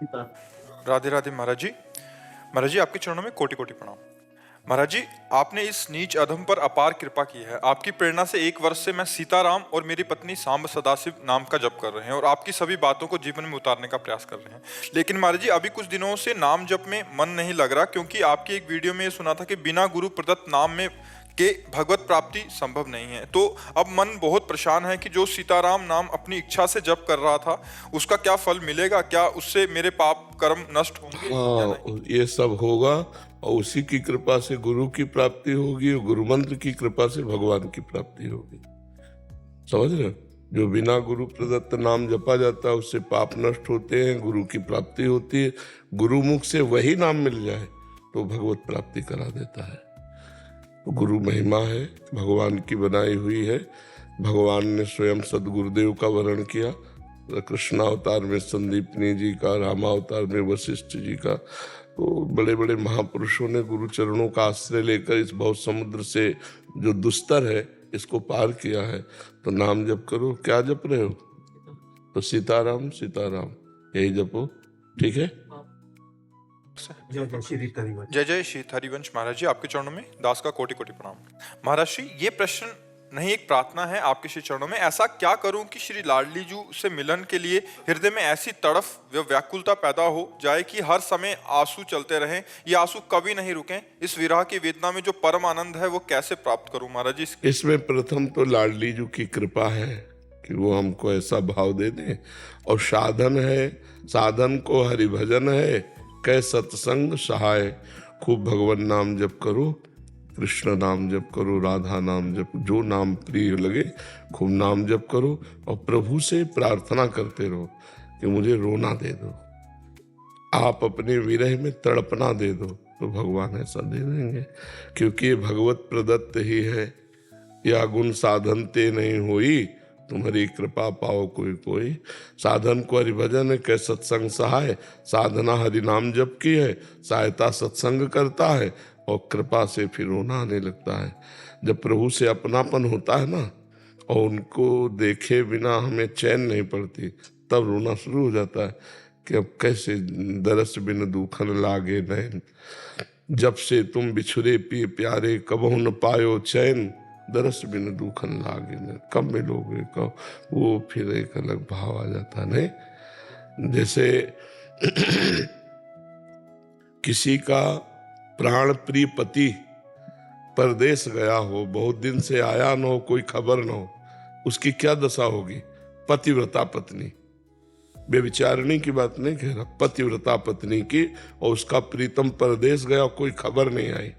राधे राधे महाराज जी। महाराज जी, आपके चरणों में कोटि कोटि प्रणाम। महाराज जी, आपने इस नीच अधम पर अपार कृपा की है। आपकी प्रेरणा से 1 वर्ष से मैं सीताराम और मेरी पत्नी सांब सदाशिव नाम का जप कर रहे हैं और आपकी सभी बातों को जीवन में उतारने का प्रयास कर रहे हैं। लेकिन महाराज जी, अभी कुछ दिनों से नाम जप में मन नहीं लग रहा, क्योंकि आपकी एक वीडियो में ये सुना था कि बिना गुरु प्रदत्त नाम में के भगवत प्राप्ति संभव नहीं है। तो अब मन बहुत परेशान है कि जो सीताराम नाम अपनी इच्छा से जप कर रहा था, उसका क्या फल मिलेगा? क्या उससे मेरे पाप कर्म नष्ट होंगे या नहीं? हाँ, ये सब होगा और उसी की कृपा से गुरु की प्राप्ति होगी और गुरु मंत्र की कृपा से भगवान की प्राप्ति होगी। समझ रहे हो? जो बिना गुरु प्रदत्त नाम जपा जाता है उससे पाप नष्ट होते हैं, गुरु की प्राप्ति होती है। गुरु मुख से वही नाम मिल जाए तो भगवत प्राप्ति करा देता है। तो गुरु महिमा है, भगवान की बनाई हुई है। भगवान ने स्वयं सदगुरुदेव का वर्णन किया, कृष्णावतार में संदीपनी जी का, रामावतार में वशिष्ठ जी का। तो बड़े बड़े महापुरुषों ने गुरु चरणों का आश्रय लेकर इस भव समुद्र से जो दुस्तर है इसको पार किया है। तो नाम जप करो। क्या जप रहे हो? तो सीताराम सीताराम यही जपो, ठीक है? जय जय श्री हरिवंश। महाराज जी, आपके चरणों में दास का कोटि कोटि प्रणाम। महाराज श्री, ये प्रश्न नहीं, एक प्रार्थना है आपके श्री चरणों में। ऐसा क्या करूं कि श्री लाडली जी से मिलन के लिए हृदय में ऐसी तड़फ व व्याकुलता पैदा हो जाए कि हर समय आंसू चलते रहें, ये आंसू कभी नहीं रुकें। इस विरह की वेदना में जो परम आनंद है वो कैसे प्राप्त करूं महाराज जी? इसमें प्रथम तो लाडली जी की कृपा है कि वो हमको ऐसा भाव दे दें, और साधन है, साधन को हरिभजन है, कै सत्संग सहाय। खूब भगवान नाम जप करो, कृष्ण नाम जप करो, राधा नाम जप, जो नाम प्रिय लगे खूब नाम जप करो और प्रभु से प्रार्थना करते रहो कि मुझे रोना दे दो, आप अपने विरह में तड़पना दे दो, तो भगवान ऐसा दे देंगे। क्योंकि ये भगवत प्रदत्त ही है। या गुण साधन ते नहीं होई, तुम्हारी कृपा पाओ कोई कोई। साधन को हरिभजन है, कै सत्संग सहाय। साधना हरि नाम जप की है, सहायता सत्संग करता है, और कृपा से फिर रोना आने लगता है। जब प्रभु से अपनापन होता है ना, और उनको देखे बिना हमें चैन नहीं पड़ती, तब रोना शुरू हो जाता है कि अब कैसे दरस बिन दुखन लागे नैन। जब से तुम बिछुरे पिए प्यारे, कबहु न पायो चैन। दरस बिन दुखन लागे न, कब मिलोगे कब। वो फिर एक अलग भाव आ जाता है। नहीं, जैसे किसी का प्राण प्रिय पति परदेश गया हो, बहुत दिन से आया न हो, कोई खबर न हो, उसकी क्या दशा होगी? पतिव्रता पत्नी, बेविचारणी की बात नहीं कह रहा, पतिव्रता पत्नी की, और उसका प्रीतम परदेश गया, कोई खबर नहीं आई,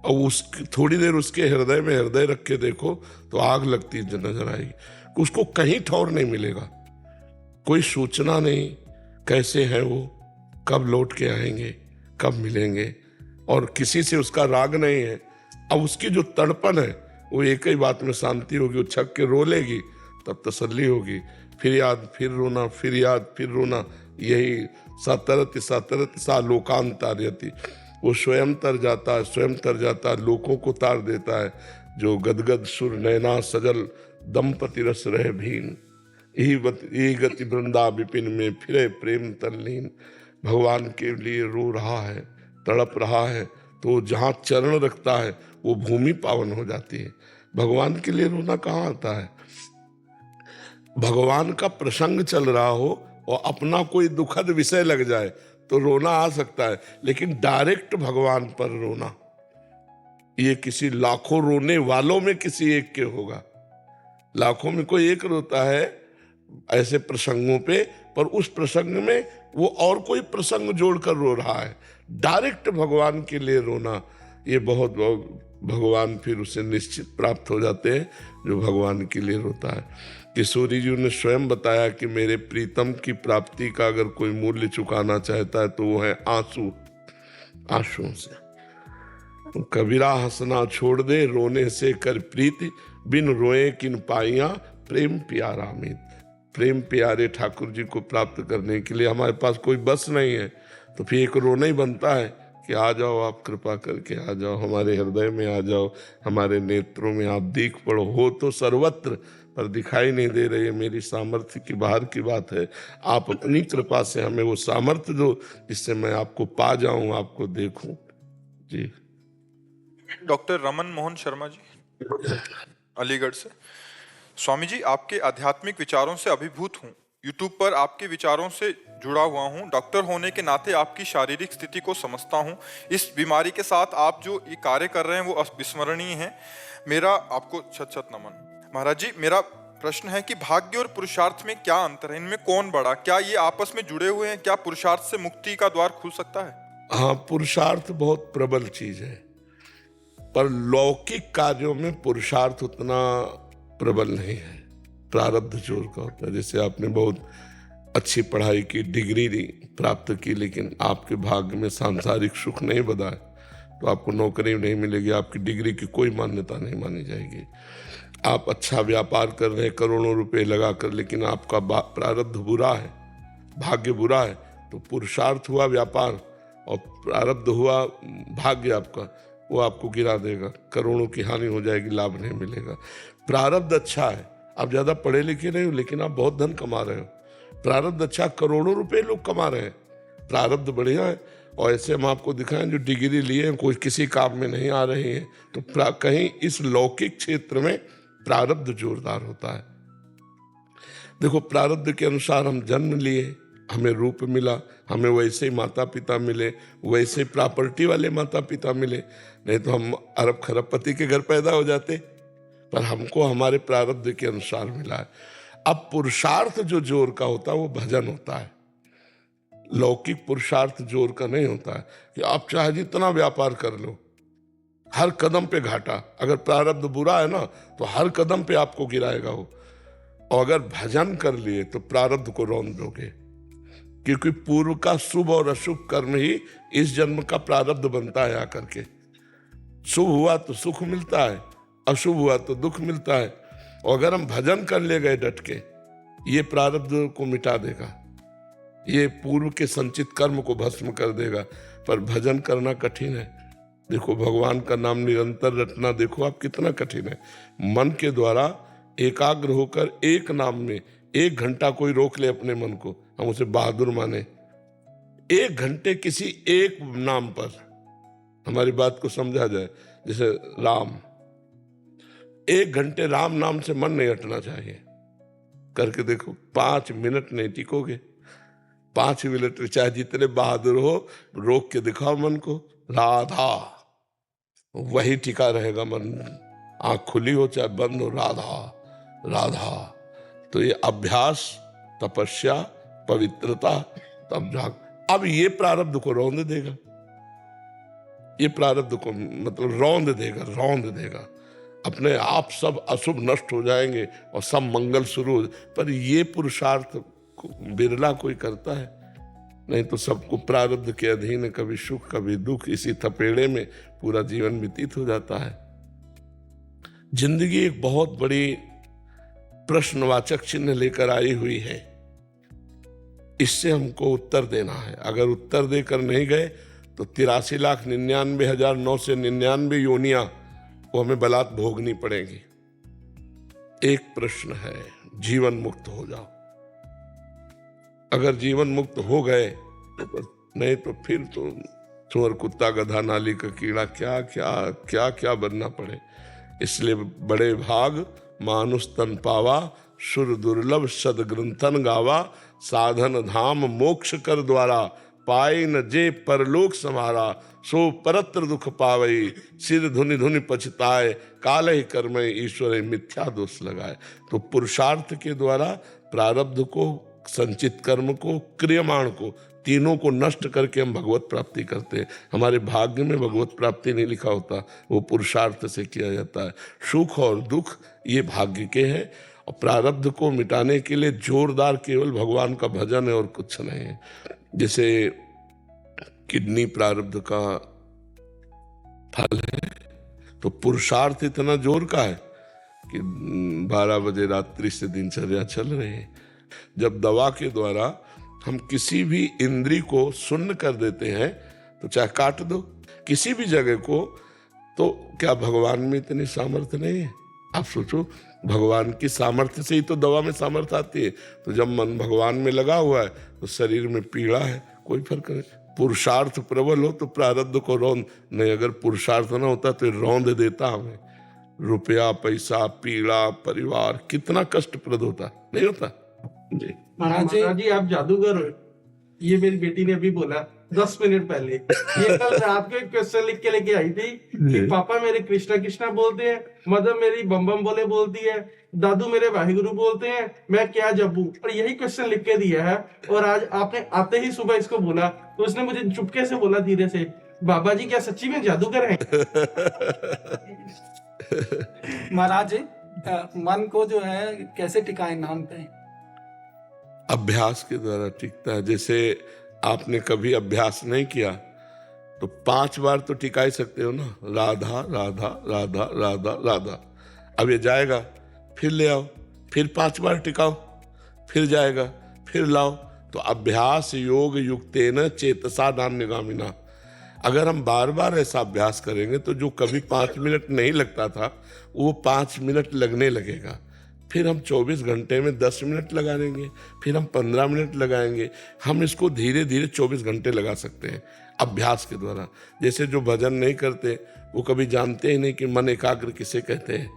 और उस थोड़ी देर उसके हृदय में हृदय रख के देखो तो आग लगती नजर आएगी। उसको कहीं ठौर नहीं मिलेगा, कोई सूचना नहीं कैसे है वो, कब लौट के आएंगे, कब मिलेंगे, और किसी से उसका राग नहीं है। अब उसकी जो तड़पन है वो एक ही बात में शांति होगी, वो छक के रो लेगी, तब तसल्ली होगी। फिर याद, फिर रोना, फिर याद, फिर रोना, यही सतरति सतरति सा लोकांतार्यति। वो स्वयं तर जाता है, स्वयं तर जाता है, लोगों को तार देता है। जो गदगद सुर नैना सजल, दंपति रस रहे भीन। यही गति वृंदा विपिन में फिरे प्रेम तल्लीन। भगवान के लिए रो रहा है, तड़प रहा है, तो जहाँ चरण रखता है वो भूमि पावन हो जाती है। भगवान के लिए रोना कहाँ आता है? भगवान का प्रसंग चल रहा हो और अपना कोई दुखद विषय लग जाए तो रोना आ सकता है, लेकिन डायरेक्ट भगवान पर रोना, ये किसी लाखों रोने वालों में किसी एक के होगा। लाखों में कोई एक रोता है ऐसे प्रसंगों पे, पर उस प्रसंग में वो और कोई प्रसंग जोड़कर रो रहा है। डायरेक्ट भगवान के लिए रोना, ये बहुत भगवान फिर उसे निश्चित प्राप्त हो जाते हैं जो भगवान के लिए रोता है। किशोरी जी ने स्वयं बताया कि मेरे प्रीतम की प्राप्ति का अगर कोई मूल्य चुकाना चाहता है तो वो है आंसू, आंसुओं से। तो कबीरा हंसना छोड़ दे, रोने से कर प्रीति, बिन रोए किन पाइया प्रेम प्यारा मीत। प्रेम प्यारे ठाकुर जी को प्राप्त करने के लिए हमारे पास कोई बस नहीं है, तो फिर एक रोना ही बनता है कि आ जाओ, आप कृपा करके आ जाओ, हमारे हृदय में आ जाओ, हमारे नेत्रों में आप दीख पड़ो। हो तो सर्वत्र, पर दिखाई नहीं दे रही है। मेरी सामर्थ्य की बाहर की बात है। आप अपनी कृपा से हमें वो सामर्थ्य दो जिससे मैं आपको पा जाऊं, आपको देखूं। जी। डॉक्टर रमन मोहन शर्मा जी, अलीगढ़ से। स्वामी जी, आपके आध्यात्मिक विचारों से अभिभूत हूँ। यूट्यूब पर आपके विचारों से जुड़ा हुआ हूँ। डॉक्टर होने के नाते आपकी शारीरिक स्थिति को समझता हूँ। इस बीमारी के साथ आप जो ये कार्य कर रहे हैं वो अविस्मरणीय है। मेरा आपको शत शत नमन। महाराज जी, मेरा प्रश्न है कि भाग्य और पुरुषार्थ में क्या अंतर है? इनमें कौन बड़ा? क्या ये आपस में जुड़े हुए हैं? क्या पुरुषार्थ से मुक्ति का द्वार खुल सकता है? हाँ, पुरुषार्थ बहुत प्रबल चीज है, पर लौकिक कार्यों में पुरुषार्थ उतना प्रबल नहीं है। प्रारब्ध जोर का होता है। जैसे आपने बहुत अच्छी पढ़ाई की, डिग्री प्राप्त की, लेकिन आपके भाग्य में सांसारिक सुख नहीं बधा है, तो आपको नौकरी नहीं मिलेगी, आपकी डिग्री की कोई मान्यता नहीं मानी जाएगी। आप अच्छा व्यापार कर रहे हैं करोड़ों रुपए लगाकर, लेकिन आपका प्रारब्ध बुरा है, भाग्य बुरा है, तो पुरुषार्थ हुआ व्यापार और प्रारब्ध हुआ भाग्य आपका, वो आपको गिरा देगा, करोड़ों की हानि हो जाएगी, लाभ नहीं मिलेगा। प्रारब्ध अच्छा है, आप ज्यादा पढ़े लिखे नहीं हो लेकिन आप बहुत धन कमा रहे हो। प्रारब्ध अच्छा, करोड़ों रुपए लोग कमा रहे हैं, प्रारब्ध बढ़िया है। और ऐसे हम आपको दिखाएं जो डिग्री लिए हैं, कोई किसी काम में नहीं आ रहे हैं, तो कहीं इस लौकिक क्षेत्र में प्रारब्ध जोरदार होता है। देखो, प्रारब्ध के अनुसार हम जन्म लिए, हमें रूप मिला, हमें वैसे ही माता पिता मिले, वैसे प्रॉपर्टी वाले माता पिता मिले, नहीं तो हम अरब खरबपति के घर पैदा हो जाते, पर हमको हमारे प्रारब्ध के अनुसार मिला है। अब पुरुषार्थ जो जोर का होता है वो भजन होता है। लौकिक पुरुषार्थ जोर का नहीं होता है कि आप चाहे जितना व्यापार कर लो, हर कदम पे घाटा। अगर प्रारब्ध बुरा है ना तो हर कदम पे आपको गिराएगा वो। और अगर भजन कर लिए तो प्रारब्ध को रौंद दोगे, क्योंकि पूर्व का शुभ और अशुभ कर्म ही इस जन्म का प्रारब्ध बनता है आकर के। शुभ हुआ तो सुख मिलता है, अशुभ हुआ तो दुख मिलता है। और अगर हम भजन कर ले गए डट के, ये प्रारब्ध को मिटा देगा, ये पूर्व के संचित कर्म को भस्म कर देगा। पर भजन करना कठिन है। देखो, भगवान का नाम निरंतर रटना देखो आप कितना कठिन है। मन के द्वारा एकाग्र होकर एक नाम में 1 घंटा कोई रोक ले अपने मन को, हम उसे बहादुर माने। 1 घंटे किसी एक नाम पर, हमारी बात को समझा जाए, जैसे राम, 1 घंटे राम नाम से मन नहीं हटना चाहिए। करके देखो, 5 मिनट नहीं टिकोगे। 5 मिनट चाहे जितने बहादुर हो, रोक के दिखाओ मन को, राधा, वही टिका रहेगा मन। आंख खुली हो चाहे बंद हो, राधा राधा। तो ये अभ्यास, तपस्या, पवित्रता, तब जाग। अब ये प्रारब्ध को रौंद देगा, ये प्रारब्ध को मतलब रौंद देगा। अपने आप सब अशुभ नष्ट हो जाएंगे और सब मंगल शुरू हो। पर ये पुरुषार्थ बिरला कोई करता है, नहीं तो सबको प्रारब्ध के अधीन, कभी सुख कभी दुख, इसी थपेड़े में पूरा जीवन व्यतीत हो जाता है। जिंदगी एक बहुत बड़ी प्रश्नवाचक चिन्ह लेकर आई हुई है। इससे हमको उत्तर देना है। अगर उत्तर देकर नहीं गए तो 83,99,999 योनियां वो हमें बलात् भोगनी पड़ेगी। एक प्रश्न है, जीवन मुक्त हो जाओ। अगर जीवन मुक्त हो गए तो, नहीं तो फिर तो चोर, कुत्ता, गधा, नाली का कीड़ा, क्या क्या क्या क्या बनना पड़े। इसलिए बड़े भाग मानुष तन पावा, सुर दुर्लभ सदग्रंथन गावा, साधन धाम मोक्ष कर द्वारा, पाई न जे परलोक समारा, सो परत्र दुख पावई, सिर धुनि धुनि पछताए, काल ही कर्म ईश्वर मिथ्या दोष लगाए। तो पुरुषार्थ के द्वारा प्रारब्ध को, संचित कर्म को, क्रियमाण को, तीनों को नष्ट करके हम भगवत प्राप्ति करते हैं। हमारे भाग्य में भगवत प्राप्ति नहीं लिखा होता, वो पुरुषार्थ से किया जाता है। सुख और दुख ये भाग्य के हैं, और प्रारब्ध को मिटाने के लिए जोरदार केवल भगवान का भजन है और कुछ नहीं है। जैसे किडनी प्रारब्ध का फल है, तो पुरुषार्थ इतना जोर का है कि 12 बजे रात्रि से दिनचर्या चल रही है। जब दवा के द्वारा हम किसी भी इंद्री को शून्य कर देते हैं तो चाहे काट दो किसी भी जगह को। तो क्या भगवान में इतनी सामर्थ्य नहीं है? आप सोचो, भगवान की सामर्थ्य से ही तो दवा में सामर्थ्य आती है। तो जब मन भगवान में लगा हुआ है तो शरीर में पीड़ा है, कोई फर्क नहीं। पुरुषार्थ प्रबल हो तो प्रारब्ध को रौंद नहीं, अगर पुरुषार्थ ना होता तो रौंद देता हमें। रुपया, पैसा, पीड़ा, परिवार, कितना कष्टप्रद होता, नहीं होता जी। महाराज जी आप जादूगर हो, ये मेरी बेटी ने अभी बोला 10 मिनट पहले। ये कल रात को एक क्वेश्चन लिख के लेके आई थी कि पापा मेरे कृष्णा कृष्णा बोलते हैं, मदर मेरी बम बम बोले बोलती है, दादू मेरे वाहिगुरु बोलते हैं, मैं क्या जपूं? और यही क्वेश्चन लिख के दिया है। और आज आपने आते ही सुबह इसको बोला तो उसने मुझे चुपके से बोला धीरे से, बाबा जी क्या सच्ची में जादूगर हैं? महाराज मन को जो है कैसे टिकाए नाम पे? अभ्यास के द्वारा टिकता है। जैसे आपने कभी अभ्यास नहीं किया तो 5 बार तो टिका ही सकते हो ना, राधा राधा राधा राधा राधा। अब ये जाएगा, फिर ले आओ, फिर 5 बार टिकाओ, फिर जाएगा, फिर लाओ। तो अभ्यास योग युक्तेन चेतसा नान्यगामिना। अगर हम बार बार ऐसा अभ्यास करेंगे तो जो कभी 5 मिनट नहीं लगता था वो 5 मिनट लगने लगेगा। फिर हम 24 घंटे में 10 मिनट लगा लेंगे, फिर हम 15 मिनट लगाएंगे। हम इसको धीरे धीरे 24 घंटे लगा सकते हैं अभ्यास के द्वारा। जैसे जो भजन नहीं करते वो कभी जानते ही नहीं कि मन एकाग्र किसे कहते हैं।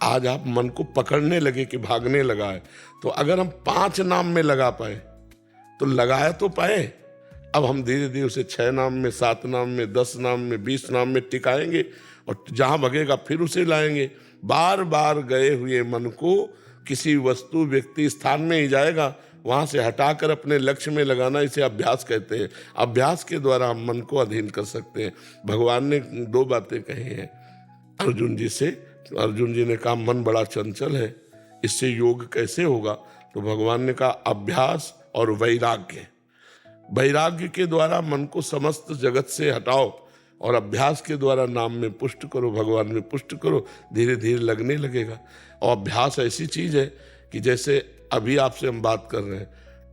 आज आप मन को पकड़ने लगे कि भागने लगा है, तो अगर हम 5 नाम में लगा पाए तो लगाया तो पाए। अब हम धीरे धीरे उसे 6 नाम में, 7 नाम में, 10 नाम में, 20 नाम में टिकाएंगे और जहां भगेगा फिर उसे लाएंगे। बार बार गए हुए मन को किसी वस्तु, व्यक्ति, स्थान में ही जाएगा, वहां से हटाकर अपने लक्ष्य में लगाना, इसे अभ्यास कहते हैं। अभ्यास के द्वारा हम मन को अधीन कर सकते हैं। भगवान ने 2 बातें कही हैं अर्जुन जी से। अर्जुन जी ने कहा मन बड़ा चंचल है, इससे योग कैसे होगा? तो भगवान ने कहा अभ्यास और वैराग्य। वैराग्य के द्वारा मन को समस्त जगत से हटाओ और अभ्यास के द्वारा नाम में पुष्ट करो, भगवान में पुष्ट करो, धीरे धीरे लगने लगेगा। और अभ्यास ऐसी चीज है कि जैसे अभी आपसे हम बात कर रहे हैं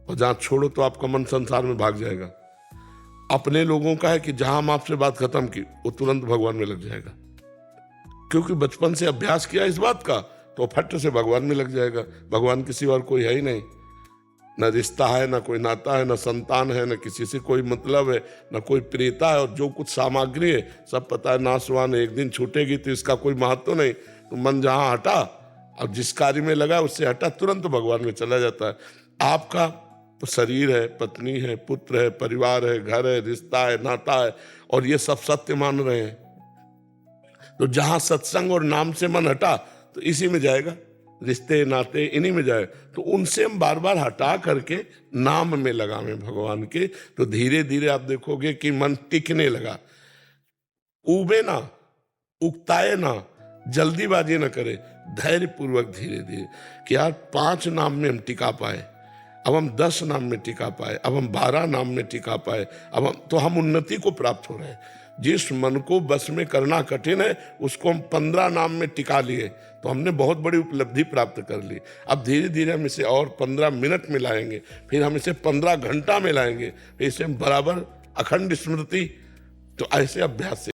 और जहाँ छोड़ो तो आपका मन संसार में भाग जाएगा। अपने लोगों का है कि जहां हम आपसे बात खत्म की वो तुरंत भगवान में लग जाएगा, क्योंकि बचपन से अभ्यास किया इस बात का, तो फट से भगवान में लग जाएगा। भगवान किसी और कोई है ही नहीं, न रिश्ता है, न कोई नाता है, न संतान है, न किसी से कोई मतलब है, न कोई प्रियता है। और जो कुछ सामग्री है सब पता है नाशवान है, एक दिन छूटेगी तो इसका कोई महत्व नहीं। तो मन जहां हटा और जिस कार्य में लगा उससे हटा, तुरंत भगवान में चला जाता है। आपका तो शरीर है, पत्नी है, पुत्र है, परिवार है, घर है, रिश्ता है, नाता है, और ये सब सत्य मान रहे हैं। तो जहां सत्संग और नाम से मन हटा तो इसी में जाएगा, रिश्ते नाते इन्हीं में जाए। तो उनसे हम बार बार हटा करके नाम में लगावें भगवान के, तो धीरे धीरे आप देखोगे कि मन टिकने लगा। उबे ना, उकताए ना, जल्दीबाजी ना करे, धैर्य पूर्वक धीरे धीरे कि यार 5 नाम में हम टिका पाए, अब हम 10 नाम में टिका पाए, अब हम 12 नाम में टिका पाए, अब हम उन्नति को प्राप्त हो रहे हैं। जिस मन को बस में करना कठिन है उसको हम 15 नाम में टिका लिए, तो हमने बहुत बड़ी उपलब्धि प्राप्त कर ली। अब धीरे धीरे हम इसे और 15 मिनट में लाएंगे, फिर हम इसे 15 घंटा में लाएंगे, फिर इसे हम बराबर अखंड स्मृति। तो ऐसे अभ्यास से